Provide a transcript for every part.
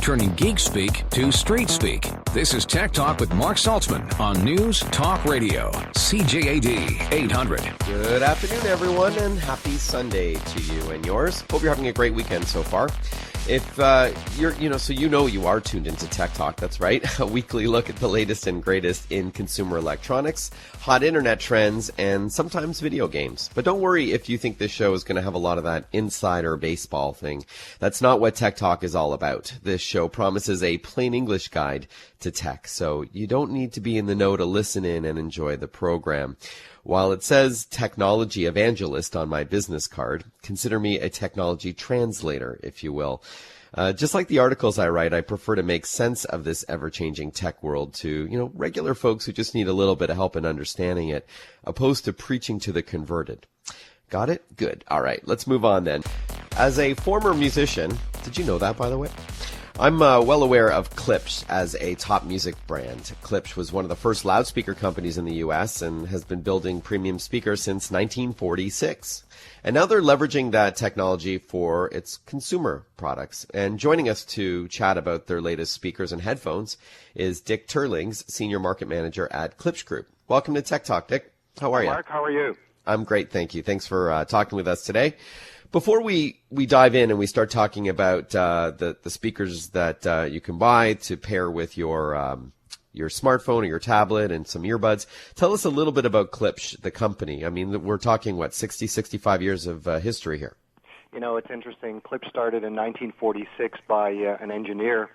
turning geek speak to street speak. This is Tech Talk with Marc Saltzman on News Talk Radio, CJAD 800. Good afternoon, everyone, and happy Sunday to you and yours. Hope you're having a great weekend so far. If you are tuned into Tech Talk, that's right. A weekly look at the latest and greatest in consumer electronics, hot internet trends, and sometimes video games. But don't worry if you think this show is going to have a lot of that insider baseball thing. That's not what Tech Talk is all about. This show promises a plain English guide to tech, so you don't need to be in the know to listen in and enjoy the program. While it says technology evangelist on my business card, consider me a technology translator, if you will. Just like the articles I write, I prefer to make sense of this ever-changing tech world to, regular folks who just need a little bit of help in understanding it, opposed to preaching to the converted. Got it? Good. All right, let's move on then. As a former musician, did you know that, by the way? I'm well aware of Klipsch as a top music brand. Klipsch was one of the first loudspeaker companies in the U.S. and has been building premium speakers since 1946. And now they're leveraging that technology for its consumer products. And joining us to chat about their latest speakers and headphones is Dick Turlings, Senior Market Manager at Klipsch Group. Welcome to Tech Talk, Dick. How are you? Mark, how are you? I'm great, thank you. Thanks for talking with us today. Before we dive in and we start talking about the speakers that you can buy to pair with your smartphone or your tablet and some earbuds, tell us a little bit about Klipsch, the company. I mean, we're talking, 65 years of history here. It's interesting. Klipsch started in 1946 by an engineer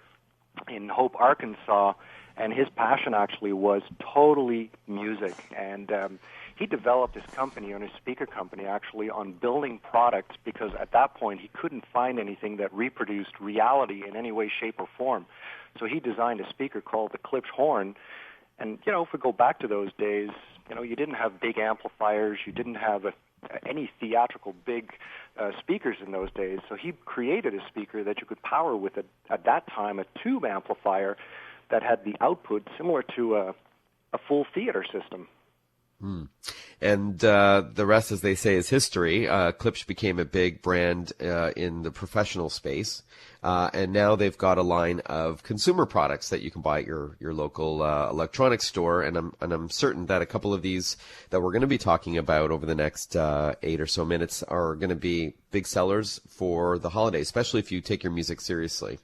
in Hope, Arkansas, and his passion actually was totally music. And he developed his company, or his speaker company, actually on building products because at that point he couldn't find anything that reproduced reality in any way, shape, or form. So he designed a speaker called the Klipsch horn. And, if we go back to those days, you didn't have big amplifiers, you didn't have any theatrical big speakers in those days. So he created a speaker that you could power with, at that time, a tube amplifier that had the output similar to a full theater system. And the rest, as they say, is history. Klipsch became a big brand in the professional space, and now they've got a line of consumer products that you can buy at your local electronics store. And I'm certain that a couple of these that we're going to be talking about over the next 8 or so minutes are going to be big sellers for the holidays, especially if you take your music seriously.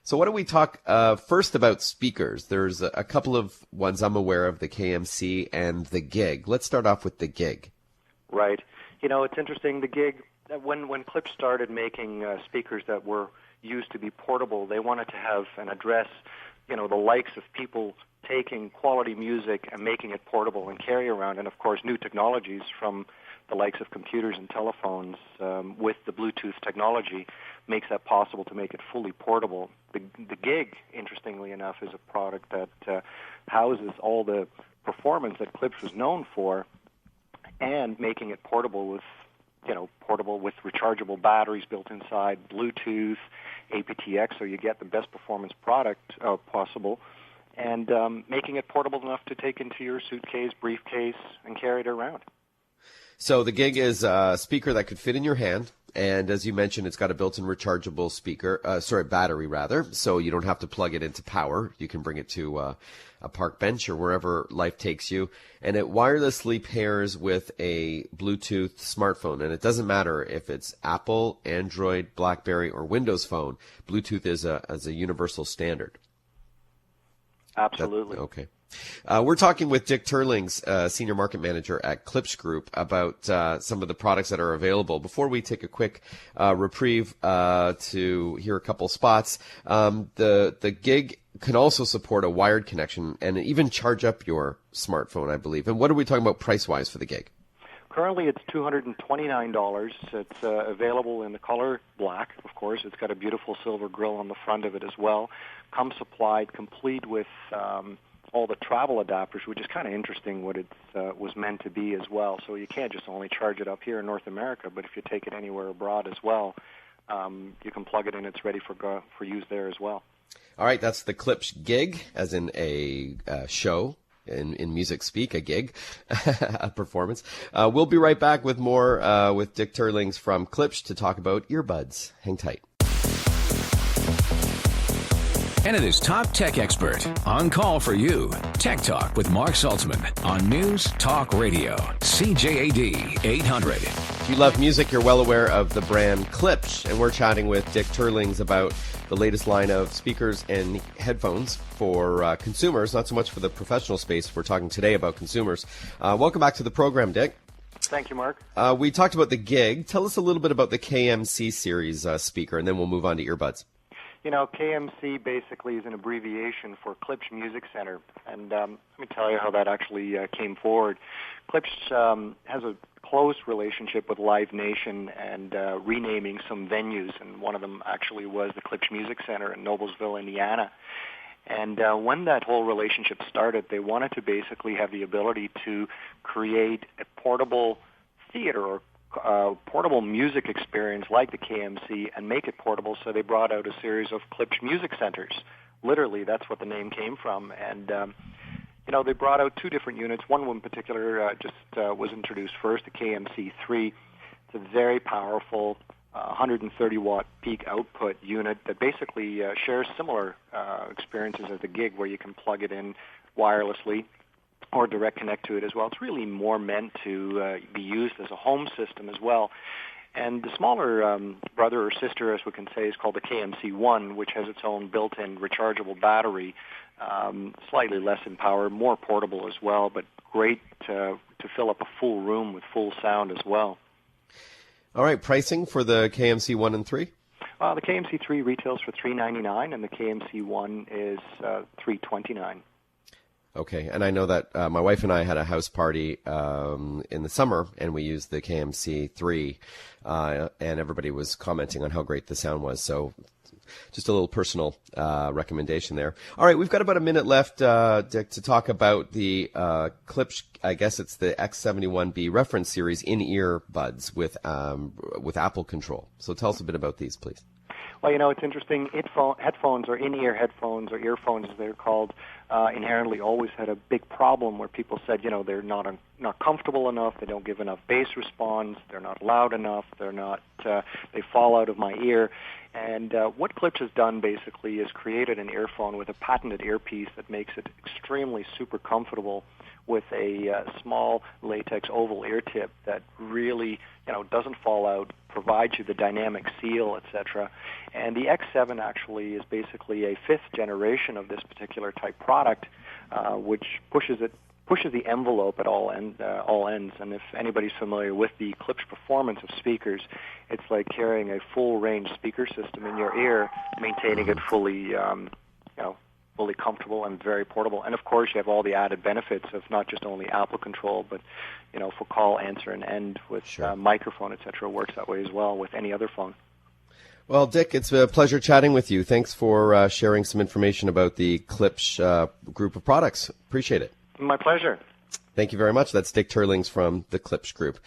So why don't we talk first about speakers? There's a couple of ones I'm aware of, the KMC and the Gig. Let's start off with the Gig. Right. It's interesting. The Gig, when Klipsch started making speakers that were used to be portable, they wanted to have and address, the likes of people taking quality music and making it portable and carry around. And, of course, new technologies from the likes of computers and telephones with the Bluetooth technology makes that possible to make it fully portable. The Gig, interestingly enough, is a product that houses all the performance that Klipsch was known for and making it portable with rechargeable batteries built inside, Bluetooth, aptX, so you get the best performance product possible, and making it portable enough to take into your suitcase, briefcase, and carry it around. So the Gig is a speaker that could fit in your hand, and as you mentioned, it's got a built-in rechargeable battery, so you don't have to plug it into power. You can bring it to a park bench or wherever life takes you, and it wirelessly pairs with a Bluetooth smartphone, and it doesn't matter if it's Apple, Android, BlackBerry, or Windows Phone. Bluetooth is a universal standard. Absolutely. Okay. We're talking with Dick Turlings, Senior Market Manager at Klipsch Group, about some of the products that are available. Before we take a quick reprieve to hear a couple spots, the Gig can also support a wired connection and even charge up your smartphone, I believe. And what are we talking about price-wise for the Gig? Currently, it's $229. It's available in the color black, of course. It's got a beautiful silver grille on the front of it as well. Comes supplied complete with all the travel adapters, which is kind of interesting what it was meant to be as well. So you can't just only charge it up here in North America, but if you take it anywhere abroad as well, you can plug it in. It's ready for use there as well. All right, that's the Klipsch Gig, as in a show. In music speak, a gig, a performance. We'll be right back with more with Dick Turlings from Klipsch to talk about earbuds. Hang tight. And it is top tech expert on call for you. Tech Talk with Marc Saltzman on News Talk Radio, CJAD 800. If you love music, you're well aware of the brand Klipsch, and we're chatting with Dick Turlings about the latest line of speakers and headphones for consumers, not so much for the professional space. We're talking today about consumers. Welcome back to the program, Dick. Thank you, Mark. We talked about the gig. Tell us a little bit about the KMC series speaker, and then we'll move on to earbuds. You know, KMC basically is an abbreviation for Klipsch Music Center, and let me tell you how that actually came forward. Klipsch has a close relationship with Live Nation and renaming some venues, and one of them actually was the Klipsch Music Center in Noblesville, Indiana. And when that whole relationship started, they wanted to basically have the ability to create a portable theater or portable music experience like the KMC and make it portable, so they brought out a series of Klipsch Music Centers. Literally, that's what the name came from. And, you know, they brought out two different units. One in particular was introduced first, the KMC3. It's a very powerful 130-watt peak output unit that basically shares similar experiences as the gig, where you can plug it in wirelessly or direct connect to it as well. It's really more meant to be used as a home system as well. And the smaller brother or sister, as we can say, is called the KMC1, which has its own built-in rechargeable battery, slightly less in power, more portable as well, but great to fill up a full room with full sound as well. All right, pricing for the KMC 1 and 3? The KMC 3 retails for $399, and the KMC 1 is $329. Okay, and I know that my wife and I had a house party in the summer, and we used the KMC 3, and everybody was commenting on how great the sound was. So just a little personal recommendation there. All right, we've got about a minute left, Dick, to talk about the Klipsch, I guess it's the X71B reference series in-ear buds with Apple Control. So tell us a bit about these, please. Well, you know, it's interesting. Headphones, or in-ear headphones, or earphones as they're called, inherently always had a big problem where people said, you know, they're not comfortable enough, they don't give enough bass response, they're not loud enough, they fall out of my ear. And what Klipsch has done basically is created an earphone with a patented earpiece that makes it extremely super comfortable, with a small latex oval ear tip that really, you know, doesn't fall out, provides you the dynamic seal, etc. And the X7 actually is basically a fifth generation of this particular type product, which pushes the envelope at all ends. And if anybody's familiar with the Klipsch performance of speakers, it's like carrying a full range speaker system in your ear, maintaining it fully comfortable and very portable. And of course, you have all the added benefits of not just only Apple Control, but, you know, for call, answer, and end with microphone, etc. Works that way as well with any other phone. Well, Dick, it's a pleasure chatting with you. Thanks for sharing some information about the Klipsch group of products. Appreciate it. My pleasure. Thank you very much. That's Dick Turlings from the Klipsch Group.